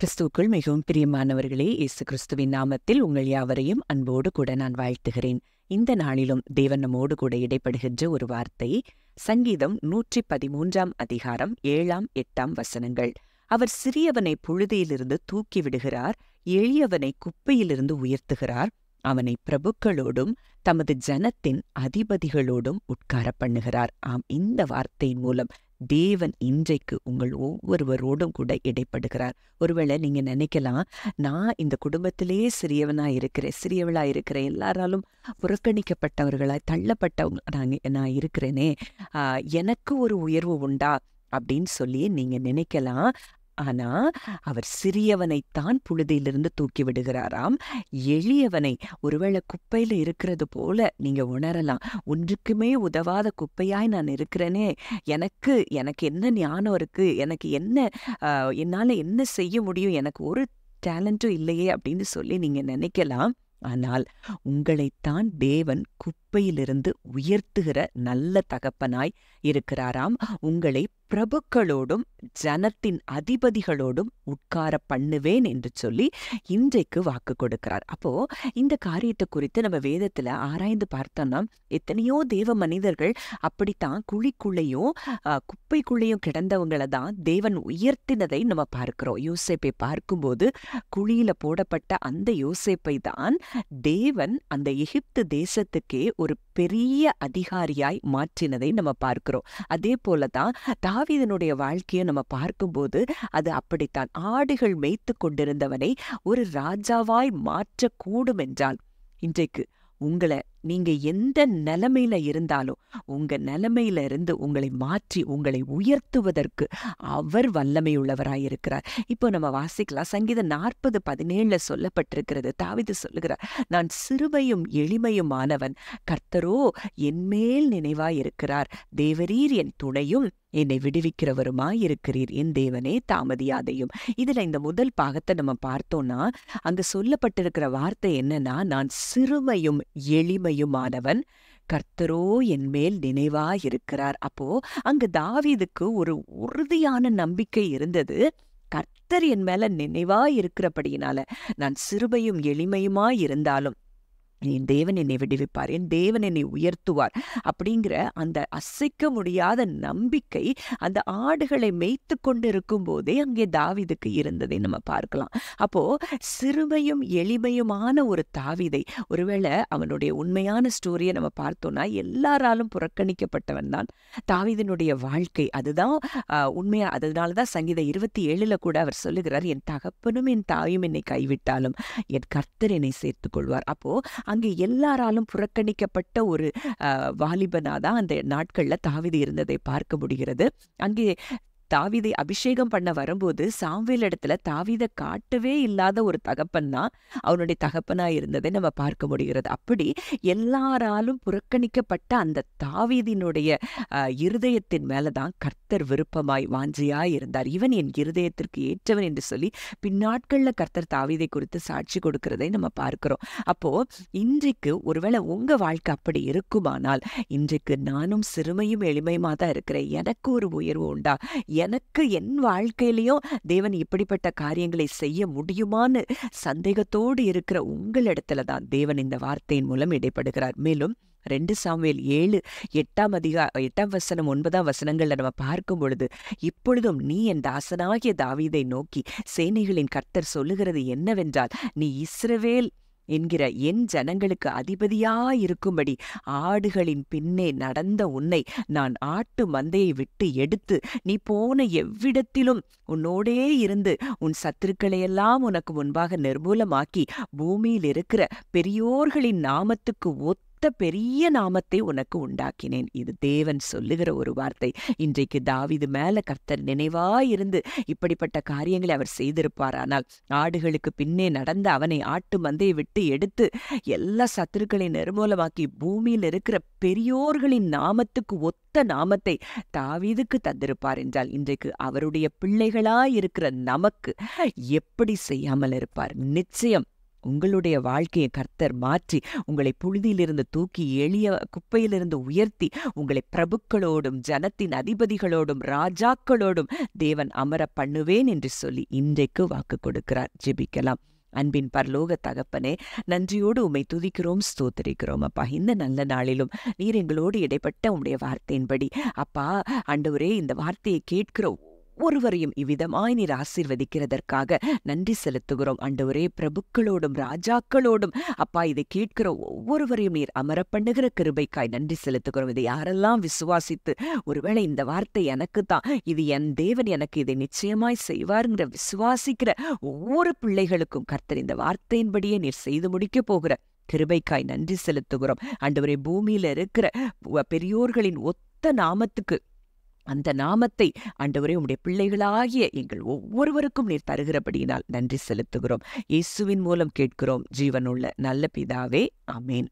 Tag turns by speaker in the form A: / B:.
A: கிறிஸ்துவுக்குள் மிகவும் பிரியமானவர்களே, இயேசு கிறிஸ்துவின் நாமத்தில் உங்கள் யாவரையும் அன்போடு கூட நான் வாழ்த்துகிறேன். இந்த நாளிலும் தேவன் நம்மோடு கூட இடைப்படுகின்ற ஒரு வார்த்தை, சங்கீதம் 113 அதிகாரம் 7, 8 வசனங்கள். அவர் சிறியவனை புழுதியிலிருந்து தூக்கி விடுகிறார், எளியவனை குப்பையிலிருந்து உயர்த்துகிறார், அவனை பிரபுக்களோடும் தமது ஜனத்தின் அதிபதிகளோடும் உட்கார பண்ணுகிறார். ஆம், இந்த வார்த்தையின் மூலம் தேவன் இன்றைக்கு உங்கள் ஒவ்வொருவரோடும் கூட இடைப்படுகிறார். ஒருவேளை நீங்க நினைக்கலாம், நான் இந்த சிறியவளா இருக்கிறேன், எல்லாராலும் புறக்கணிக்கப்பட்டவர்களாய் தள்ளப்பட்டவங்க நான் இருக்கிறேனே, எனக்கு ஒரு உயர்வு உண்டா அப்படின்னு சொல்லி நீங்க நினைக்கலாம். ஆனா அவர் சிறியவனைத்தான் புழுதியிலிருந்து தூக்கி விடுகிறாராம், எளியவனை ஒருவேளை குப்பையில இருக்கிறது போல நீங்க உணரலாம். ஒன்றுக்குமே உதவாத குப்பையாய் நான் இருக்கிறேனே, எனக்கு என்ன ஞானம் இருக்கு, எனக்கு என்ன என்னால என்ன செய்ய முடியும், எனக்கு ஒரு டேலண்ட்டும் இல்லையே அப்படின்னு சொல்லி நீங்க நினைக்கலாம். ஆனால் உங்களைத்தான் தேவன் குப்பையிலிருந்து உயர்த்துகிற நல்ல தகப்பனாய் இருக்கிறாராம். உங்களை பிரபுக்களோடும் ஜனத்தின் அதிபதிகளோடும் உட்கார பண்ணுவேன் என்று சொல்லி இன்றைக்கு வாக்கு கொடுக்கிறார். அப்போ இந்த காரியத்தை குறித்து நம்ம வேதத்துல ஆராய்ந்து பார்த்தோம்னா, எத்தனையோ தேவ மனிதர்கள் அப்படித்தான் குழிக்குள்ளையும் குப்பைக்குள்ளேயும் கிடந்தவங்களை தான் தேவன் உயர்த்தினதை நம்ம பார்க்கிறோம். யோசேப்பை பார்க்கும்போது குழியில போடப்பட்ட அந்த யோசேப்பை தான் தேவன் அந்த எகிப்து தேசத்துக்கே ஒரு பெரிய அதிகாரியாய் மாற்றினதை நம்ம பார்க்கிறோம். அதே போலதான் தாவீதனுடைய வாழ்க்கையை நம்ம பார்க்கும்போது அது அப்படித்தான். ஆடுகள் மேய்த்து கொண்டிருந்தவனை ஒரு ராஜாவாய் மாற்றக்கூடும் என்றால், இன்றைக்கு நீங்க எந்த நிலைமையில இருந்தாலும் உங்க நிலைமையில இருந்து உங்களை மாற்றி உங்களை உயர்த்துவதற்கு அவர் வல்லமையுள்ளவராயிருக்கிறார். இப்போ நம்ம வாசிக்கலாம், சங்கீதம் 40:17 சொல்லப்பட்டிருக்கிறது. தாவீது சொல்லுகிறார், நான் சிறுமையும் எளிமையுமானவன், கர்த்தரோ என்மேல் நினைவாயிருக்கிறார், தேவரீர் என் துணையும் என்னை விடுவிக்கிறவருமாயிருக்கிறீர், என் தேவனே தாமதியாதையும். இதுல இந்த முதல் பாகத்தை நம்ம பார்த்தோம்னா, அங்க சொல்லப்பட்டிருக்கிற வார்த்தை என்னன்னா, நான் சிறுமையும் எளிமையுமானவன், கர்த்தரோ என் மேல் நினைவாயிருக்கிறார். அப்போ அங்க தாவீதுக்கு ஒரு உறுதியான நம்பிக்கை இருந்தது. கர்த்தர் என் மேல நினைவாயிருக்கிறபடியினால நான் சிறுமையும் எளிமையுமாயிருந்தாலும் என் தேவன் என்னை விடுவிப்பார், என் தேவன் என்னை உயர்த்துவார் அப்படிங்கிற அந்த அசைக்க முடியாத நம்பிக்கை அந்த ஆடுகளை மேய்த்து கொண்டிருக்கும் போதே அங்கே தாவீதுக்கு இருந்ததை நம்ம பார்க்கலாம். அப்போ சிறுமையும் எளிமையுமான ஒரு தாவீதை, ஒருவேளை அவனுடைய உண்மையான ஸ்டோரியை நம்ம பார்த்தோம்னா, எல்லாராலும் புறக்கணிக்கப்பட்டவன் தான் தாவீதினுடைய வாழ்க்கை. அதுதான் உண்மையா. அதனாலதான் சங்கீதம் 27 கூட அவர் சொல்லுகிறார், என் தகப்பனும் என் தாயும் என்னை கைவிட்டாலும் என் கர்த்தர் என்னை சேர்த்துக் கொள்வார். அப்போ அங்கே எல்லாராலும் புறக்கணிக்கப்பட்ட ஒரு வாலிபனாதான் அந்த நாட்கள்ல தாவீது இருந்ததை பார்க்க முடிகிறது. அங்கே தாவீதை அபிஷேகம் பண்ண வரும்போது சாமுவேல் இடத்துல தாவீதை காட்டவே இல்லாத ஒரு தகப்பன் தான் அவனுடைய தகப்பனா இருந்ததை நம்ம பார்க்க முடிகிறது. அப்படி எல்லாராலும் புறக்கணிக்கப்பட்ட அந்த தாவீதினுடைய இருதயத்தின் மேலதான் கர்த்தர் விருப்பமாய் வாஞ்சியாய் இருந்தார். இவன் என் இருதயத்திற்கு ஏற்றவன் என்று சொல்லி பின்னாட்கள்ல கர்த்தர் தாவீதை குறித்து சாட்சி கொடுக்கிறதை நம்ம பார்க்கிறோம். அப்போ இன்றைக்கு ஒருவேளை உங்க வாழ்க்கை அப்படி இருக்குமானால், இன்றைக்கு நானும் சிறுமையும் எளிமையுமா தான் இருக்கிறேன், எனக்கு ஒரு உயர்வு உண்டா, எனக்கு என் வாழ்க்கையிலையும் தேவன் இப்படிப்பட்ட காரியங்களை செய்ய முடியுமான்னு சந்தேகத்தோடு இருக்கிற உங்களிடத்துல தான் தேவன் இந்த வார்த்தையின் மூலம் இடைப்படுகிறார். மேலும் 2 சாமுவேல் 7:8 வசனம் 9 வசனங்கள்ல நம்ம பார்க்கும் பொழுது, இப்பொழுதும் நீ என் தாசனாகிய தாவீதை நோக்கி சேனைகளின் கர்த்தர் சொல்லுகிறது என்னவென்றால், நீ இஸ்ரவேல் என்கிற என் ஜனங்களுக்கு அதிபதியாயிருக்கும்படி ஆடுகளின் பின்னே நடந்த உன்னை நான் ஆட்டு மந்தையை விட்டு எடுத்து நீ போன எவ்விடத்திலும் உன்னோடே இருந்து உன் சத்துருக்களையெல்லாம் உனக்கு முன்பாக நிர்மூலமாக்கி பூமியில் இருக்கிற பெரியோர்களின் நாமத்துக்கு ஒத்த பெரிய நாமத்தை உனக்கு உண்டாக்கினேன். இது தேவன் சொல்லுகிற ஒரு வார்த்தை. இன்றைக்கு தாவீது மேல கர்த்தர் நினைவாயிருந்து இப்படிப்பட்ட காரியங்களை அவர் செய்திருப்பாரானால், ஆடுகளுக்கு பின்னே நடந்த அவனை ஆட்டு மந்தையை விட்டு எடுத்து எல்லா சத்துருக்களை நிர்மூலமாக்கி பூமியில் இருக்கிற பெரியோர்களின் நாமத்துக்கு ஒத்த நாமத்தை தாவீதுக்கு தந்திருப்பார் என்றால், இன்றைக்கு அவருடைய பிள்ளைகளாயிருக்கிற நமக்கு எப்படி செய்யாமல் இருப்பார்? நிச்சயம் உங்களுடைய வாழ்க்கையை கர்த்தர் மாற்றி உங்களை புழுதியிலிருந்து தூக்கி எளிய குப்பையிலிருந்து உயர்த்தி உங்களை பிரபுக்களோடும் ஜனத்தின் அதிபதிகளோடும் ராஜாக்களோடும் தேவன் அமர பண்ணுவேன் என்று சொல்லி இன்றைக்கு வாக்கு கொடுக்கிறார். ஜெபிக்கலாம். அன்பின் பரலோக தகப்பனே, நன்றியோடு உம்மை துதிக்கிறோம், ஸ்தோத்திரிக்கிறோம். அப்பா, இந்த நல்ல நாளிலும் நீர் எங்களோடு இடைப்பட்ட உம்முடைய வார்த்தையின்படி அப்பா ஆண்டவரே, இந்த வார்த்தையை கேட்கிற ஒருவரையும் இவ்விதமாய் நீர் ஆசீர்வதிக்கிறதற்காக நன்றி செலுத்துகிறோம். ஆண்டவரே, பிரபுக்களோடும் ராஜாக்களோடும் அப்பா இதை கேட்கிற ஒவ்வொருவரையும் நீர் அமர பண்ணுகிற கிருபைக்காய் நன்றி செலுத்துகிறோம். இதை யாரெல்லாம் விசுவாசித்து ஒருவேளை இந்த வார்த்தை எனக்கு தான், இது என் தேவன் எனக்கு இதை நிச்சயமாய் செய்வார்ங்கிற விசுவாசிக்கிற ஒவ்வொரு பிள்ளைகளுக்கும் கர்த்தர் இந்த வார்த்தையின்படியே நீர் செய்து முடிக்க போகிற கிருபைக்காய் நன்றி செலுத்துகிறோம். ஆண்டவரே, பூமியில இருக்கிற பெரியோர்களின் ஒத்த நாமத்துக்கு அந்த நாமத்தை ஆண்டவரே உம்முடைய பிள்ளைகளாகிய எங்கள் ஒவ்வொருவருக்கும் நீர் தருகிறபடியினால் நன்றி செலுத்துகிறோம். இயேசுவின் மூலம் கேட்கிறோம் ஜீவனுள்ள நல்ல பிதாவே, ஆமேன்.